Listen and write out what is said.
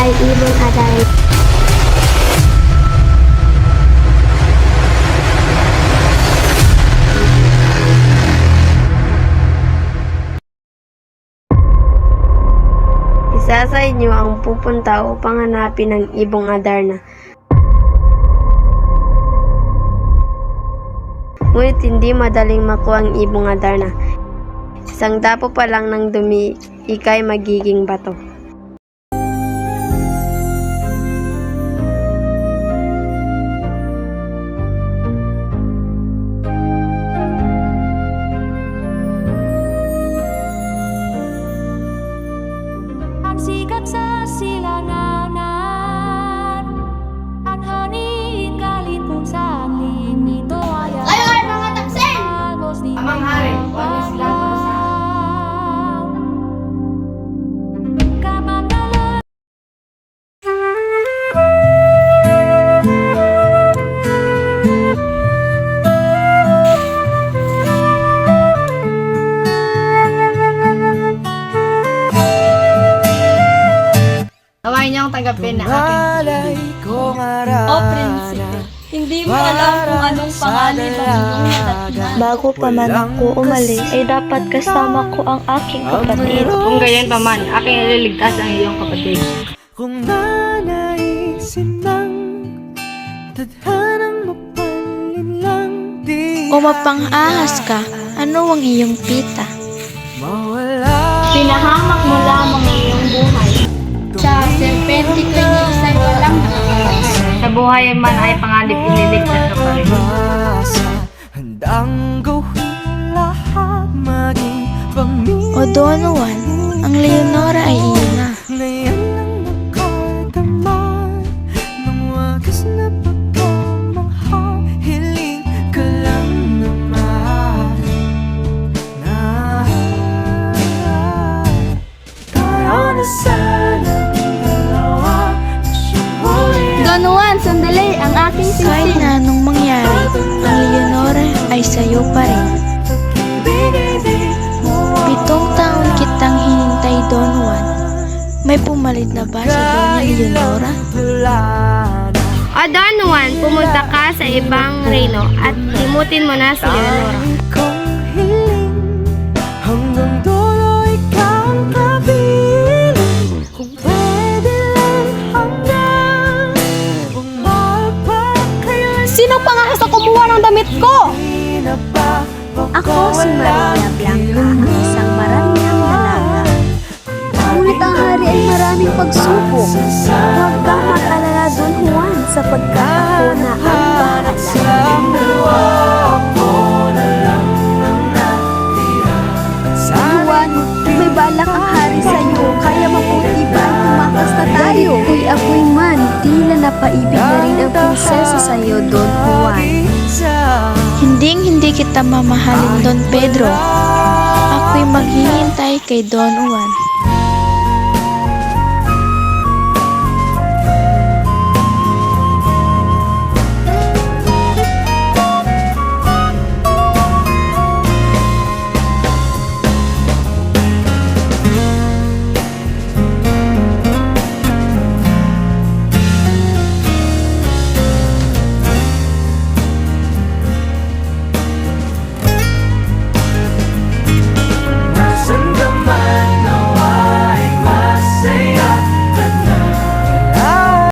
ay ibon aday. Isa sa inyo ang pupunta upang hanapin ang ibong Adarna. Ngunit hindi madaling makuha ang ibong Adarna. Isang dapo pa lang ng dumi, ika'y magiging bato. Ang sikat sa silanganan, at haniin galit kung saan limito ay Ayun, mga taksin! agos di Amang hari, huwag niyo sila parusahan. Kamangala Gawain niyo ang tanggapin na aking O prinsipe, hindi mo alam kung anong pangalan ng iyong natatnan. Bago pa man ako umalis, ay dapat kasama ko ang aking kapatid. Kung gayon pa man, aking nililigtas ang iyong kapatid. Kung nanaisin ng tadhanang mapalin lang di O mapang-ahas ka, ano ang iyong pita? mawala. Pinahamak mo lamang ang iyong buhay. Sa serpente ko isa'y walang nakakalas. Sa buhay man ay panganib ililigtas ka pa rin. Basa, handang gawin lahat maging pamilya. O Don Juan, ang Leonora ay iyo na. Ngayon lang nakadaman ng wagas na pagkamahal. Hiling ka lang naman na tayo na sanang dalawa. Sumulit Don Juan, sandali, ang aking Kahit sisig. na anong mangyari, ang Leonora ay sa'yo pa rin. bigay mo 7 taon kitang hinintay, Don Juan. May pumalit na ba sa Dona Leonora? O Don Juan, pumunta ka sa ibang reino at limutin mo na si Leonora. Kung hiling hanggang dulo ikaw ang kapiling. Kung pwede lang hanggang umapakayan. Sino pangahas na kumuha ng damit ko? Ako si Maria Blanca, ang isang maranyang dalaga. Ngunit ang hari ay maraming pagsubok. Huwag kang mag-alala, Don Juan, sapagkat ako na ang bahala. Juan, may balak ang hari sa iyo, kaya mabuti ba ang tumakas na tayo? Kung ako'y man, tila napaibig na rin ang prinsesa sa iyo, Don Juan. Hindi kita mamahalin, Don Pedro. Ako'y maghihintay kay Don Juan.